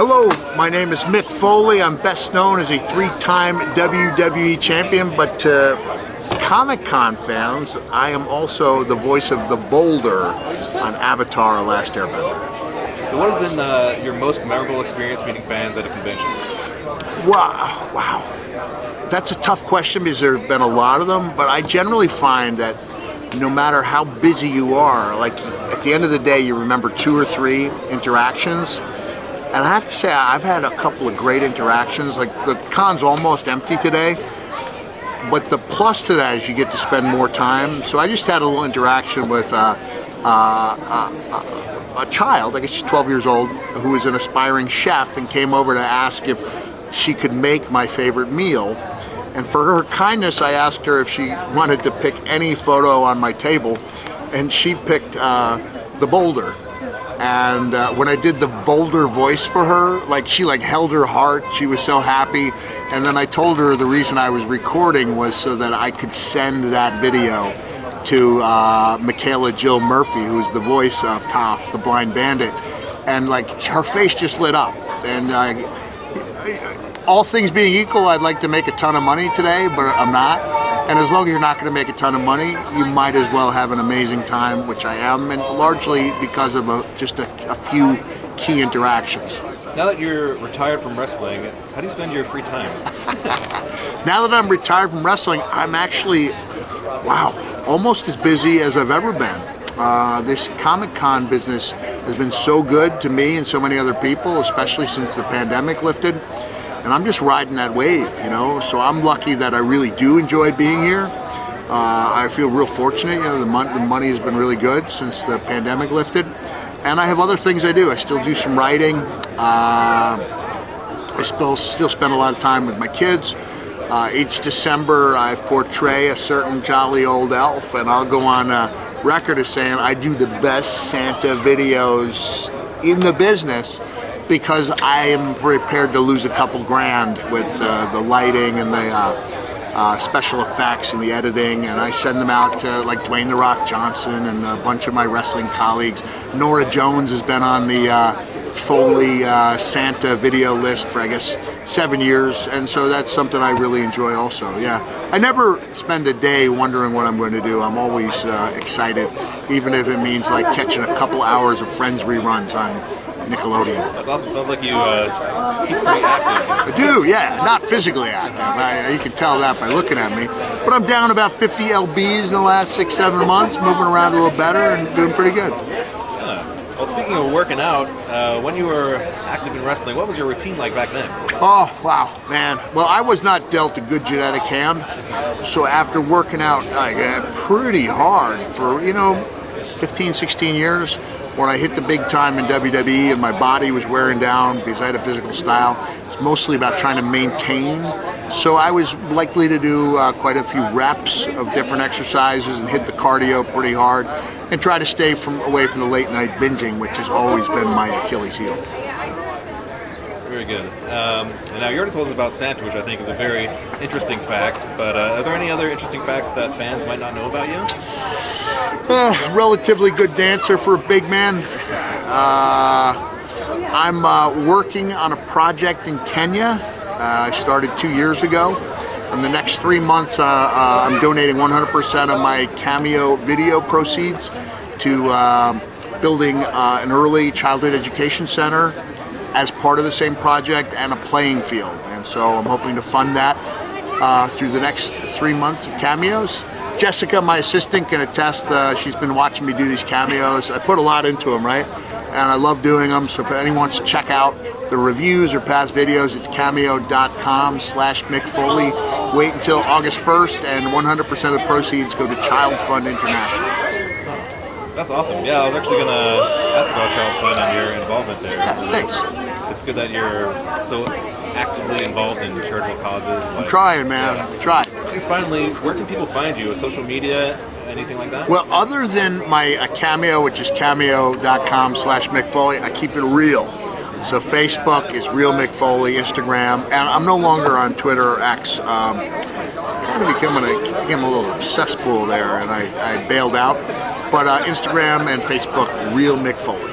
Hello, my name is Mick Foley. I'm best known as a three-time WWE champion, but to Comic Con fans, I am also the voice of the Boulder on Avatar: Last Airbender. So what has been your most memorable experience meeting fans at a convention? Wow. That's a tough question because there have been a lot of them, but I generally find that no matter how busy you are, like at the end of the day, you remember 2 or 3 interactions. And I have to say, I've had a couple of great interactions. Like the con's almost empty today, but the plus to that is you get to spend more time. So I just had a little interaction with a child, I guess she's 12 years old, who is an aspiring chef and came over to ask if she could make my favorite meal. And for her kindness, I asked her if she wanted to pick any photo on my table, and she picked the Boulder. And when I did the Boulder voice for her, she held her heart. She was so happy. And then I told her the reason I was recording was so that I could send that video to Michaela Jill Murphy, who is the voice of Toph, the blind bandit. And her face just lit up. And all things being equal, I'd like to make a ton of money today, but I'm not. And as long as you're not going to make a ton of money, you might as well have an amazing time, which I am, and largely because of just a few key interactions. Now that you're retired from wrestling, how do you spend your free time? Now that I'm retired from wrestling, I'm actually, almost as busy as I've ever been. This Comic Con business has been so good to me and so many other people, especially since the pandemic lifted. And I'm just riding that wave, so I'm lucky that I really do enjoy being here. I feel real fortunate, the money has been really good since the pandemic lifted. And I have other things I do. I still do some writing. I still spend a lot of time with my kids. Each December I portray a certain jolly old elf, and I'll go on record as saying I do the best Santa videos in the business, because I am prepared to lose a couple grand with the lighting and the special effects and the editing, and I send them out to Dwayne "The Rock" Johnson and a bunch of my wrestling colleagues. Nora Jones has been on the Foley Santa video list for, I guess, 7 years, and so that's something I really enjoy also. Yeah, I never spend a day wondering what I'm going to do. I'm always excited, even if it means catching a couple hours of Friends reruns on Nickelodeon. That's awesome. Sounds like you keep pretty active. I do, yeah. Not physically active. You can tell that by looking at me. But I'm down about 50 lbs in the last 6-7 months, moving around a little better and doing pretty good. Yeah. Well, speaking of working out, when you were active in wrestling, what was your routine like back then? Oh, wow, man. Well, I was not dealt a good genetic hand. So after working out pretty hard for, 15, 16 years, when I hit the big time in WWE and my body was wearing down because I had a physical style, it's mostly about trying to maintain. So I was likely to do quite a few reps of different exercises and hit the cardio pretty hard and try to stay away from the late night binging, which has always been my Achilles heel. Very good. And now you already told us about Santa, which I think is a very interesting fact, but are there any other interesting facts that fans might not know about you? Relatively good dancer for a big man. I'm working on a project in Kenya. I started 2 years ago. In the next 3 months, I'm donating 100% of my Cameo video proceeds to building an early childhood education center as part of the same project, and a playing field. And so I'm hoping to fund that through the next 3 months of cameos. Jessica, my assistant, can attest. She's been watching me do these cameos. I put a lot into them, right? And I love doing them. So if anyone wants to check out the reviews or past videos, it's cameo.com/Mick Foley. Wait until August 1st, and 100% of the proceeds go to Child Fund International. That's awesome. Yeah, I was actually going to ask about Child Fund and your involvement there. Yeah, thanks. It's good that you're so actively involved in charitable causes. I'm trying, man. Try. I guess finally, where can people find you? Social media, anything like that? Well, other than my Cameo, which is cameo.com/Mick Foley, I keep it real. So Facebook is Real Mick Foley, Instagram, and I'm no longer on Twitter or X. Kind of became a little cesspool there, and I bailed out. But Instagram and Facebook, Real Mick Foley.